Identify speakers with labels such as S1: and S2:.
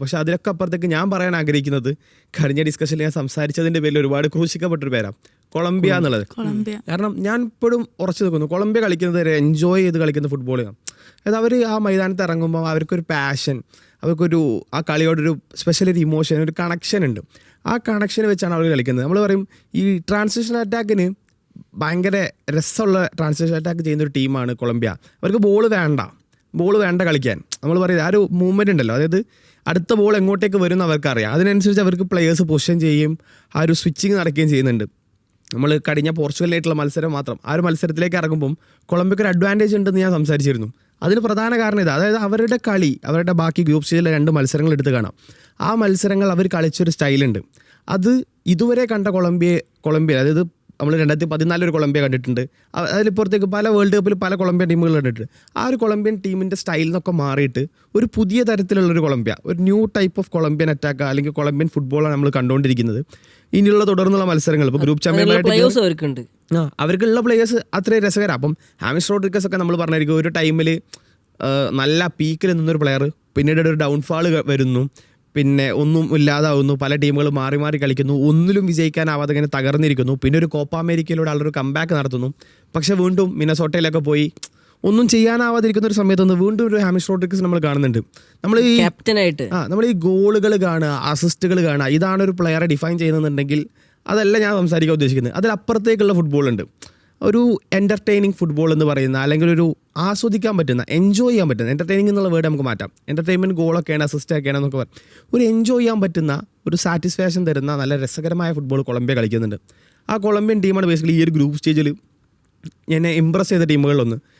S1: പക്ഷെ അതിലൊക്കെ അപ്പുറത്തേക്ക് ഞാൻ പറയാൻ ആഗ്രഹിക്കുന്നത് കഴിഞ്ഞ ഡിസ്കഷനിൽ ഞാൻ സംസാരിച്ചതിൻ്റെ പേരിൽ ഒരുപാട് ക്രൂശിക്കപ്പെട്ടൊരു പേരാണ് കൊളംബിയ എന്നുള്ളത്. കാരണം ഞാൻ ഇപ്പോഴും ഉറച്ചു നിൽക്കുന്നു, കൊളംബിയ കളിക്കുന്നത് ഒരു എൻജോയ് ചെയ്ത് കളിക്കുന്ന ഫുട്ബോളാണ്. അതായത് അവർ ആ മൈതാനത്ത് ഇറങ്ങുമ്പോൾ അവർക്കൊരു പാഷൻ, അവർക്കൊരു ആ കളിയോടൊരു സ്പെഷ്യൽ ഒരു ഇമോഷൻ, ഒരു കണക്ഷൻ ഉണ്ട്. ആ കണക്ഷൻ വെച്ചാണ് അവർ കളിക്കുന്നത്. നമ്മൾ പറയും ഈ ട്രാൻസിഷൻ അറ്റാക്കിന് ഭയങ്കര രസമുള്ള ട്രാൻസിഷൻ അറ്റാക്ക് ചെയ്യുന്നൊരു ടീമാണ് കൊളംബിയ. അവർക്ക് ബോൾ വേണ്ട കളിക്കാൻ. നമ്മൾ പറയുന്നത് ആ ഒരു മൂവ്മെൻ്റ് ഉണ്ടല്ലോ, അതായത് അടുത്ത ബോൾ എങ്ങോട്ടേക്ക് വരുമെന്ന് അവർക്കറിയാം. അതിനനുസരിച്ച് അവർക്ക് പ്ലെയേഴ്സ് പൊസിഷൻ ചെയ്യും, ആ ഒരു സ്വിച്ചിങ് നടക്കുകയും ചെയ്യുന്നുണ്ട്. നമ്മൾ കഴിഞ്ഞ പോർച്ചുഗലിലായിട്ടുള്ള മത്സരം മാത്രം ആ ഒരു മത്സരത്തിലേക്ക് ഇറങ്ങുമ്പം കൊളംബിയക്ക് ഒരു അഡ്വാൻറ്റേജ് ഉണ്ടെന്ന് ഞാൻ സംസാരിച്ചിരുന്നു. അതിന് പ്രധാന കാരണം ഇതാ, അതായത് അവരുടെ കളി, അവരുടെ ബാക്കി ഗ്രൂപ്പ് സ്റ്റേജിലെ 2 മത്സരങ്ങൾ എടുത്ത് കാണാം. ആ മത്സരങ്ങൾ അവർ കളിച്ചൊരു സ്റ്റൈലുണ്ട്. അത് ഇതുവരെ കണ്ട കൊളംബിയ അതായത് നമ്മൾ 2014 ഒരു കൊളംബിയ കണ്ടിട്ടുണ്ട്. അതിലിപ്പുറത്തേക്ക് പല വേൾഡ് കപ്പിൽ പല കൊളംബിയൻ ടീമുകൾ കണ്ടിട്ടുണ്ട്. ആ ഒരു കൊളംബിയൻ ടീമിൻ്റെ സ്റ്റൈലിൽ നിന്നൊക്കെ മാറിയിട്ട് ഒരു പുതിയ തരത്തിലുള്ളൊരു കൊളംബിയ, ഒരു new type of Colombian attack അല്ലെങ്കിൽ കൊളംബിയൻ ഫുട്ബോളാണ് നമ്മൾ കണ്ടുകൊണ്ടിരിക്കുന്നത്. ഇനിയുള്ള തുടർന്നുള്ള മത്സരങ്ങൾ ഇപ്പോൾ ഗ്രൂപ്പ് ചാമ്പ്യൻമാരായിട്ട് അവർക്കുള്ള പ്ലേയേഴ്സ് അത്രയും രസകരമാണ്. അപ്പം ഹാമിസ് റോഡ്രിഗസ് ഒക്കെ നമ്മൾ പറഞ്ഞിരിക്കും ഒരു ടൈമിൽ നല്ല പീക്കിൽ നിന്നൊരു പ്ലെയർ, പിന്നീട് ഒരു ഡൗൺഫാൾ വരുന്നു, പിന്നെ ഒന്നും ഇല്ലാതാവുന്നു, പല ടീമുകൾ മാറി മാറി കളിക്കുന്നു, ഒന്നിലും വിജയിക്കാനാവാതെ ഇങ്ങനെ തകർന്നിരിക്കുന്നു. പിന്നെ ഒരു കോപ്പ അമേരിക്കയിലൂടെ ആളൊരു കംബാക്ക് നടത്തുന്നു. പക്ഷേ വീണ്ടും മിനസോട്ടയിലൊക്കെ പോയി ഒന്നും ചെയ്യാനാവാതിരിക്കുന്ന ഒരു സമയത്തൊന്ന് വീണ്ടും ഒരു ഹാമിസ് റോഡ്രിഗസ് നമ്മൾ കാണുന്നുണ്ട്. നമ്മൾ ഈ ക്യാപ്റ്റനായിട്ട് നമ്മൾ ഈ ഗോളുകൾ കാണുക, അസിസ്റ്റുകൾ കാണുക, ഇതാണ് ഒരു പ്ലെയറെ ഡിഫൈൻ ചെയ്യുന്നുണ്ടെങ്കിൽ അതല്ല ഞാൻ സംസാരിക്കാൻ ഉദ്ദേശിക്കുന്നത്. അതിലപ്പുറത്തേക്കുള്ള ഫുട്ബോളുണ്ട്. ഒരു എൻ്റർടൈനിങ് ഫുട്ബോൾ എന്ന് പറയുന്ന, അല്ലെങ്കിൽ ഒരു ആസ്വദിക്കാൻ പറ്റുന്ന, എൻജോയ് ചെയ്യാൻ പറ്റുന്ന, എൻ്റർടൈനിങ് എന്നുള്ള വേർഡ് നമുക്ക് മാറ്റാം. എൻ്റർടൈൻമെൻറ്റ് ഗോളൊക്കെയാണ്, അസിസ്റ്റൊക്കെയാണ് എന്നൊക്കെ പറയും. ഒരു എൻജോയ് ചെയ്യാൻ പറ്റുന്ന, ഒരു സാറ്റിസ്ഫാക്ഷൻ തരുന്ന നല്ല രസകരമായ ഫുട്ബോൾ കൊളംബിയ കളിക്കുന്നുണ്ട്. ആ കൊളംബിയൻ ടീമാണ് ബേസിക്കലി ഈ ഒരു ഗ്രൂപ്പ് സ്റ്റേജിൽ എന്നെ ഇമ്പ്രസ് ചെയ്ത ടീമുകളിലൊന്ന്.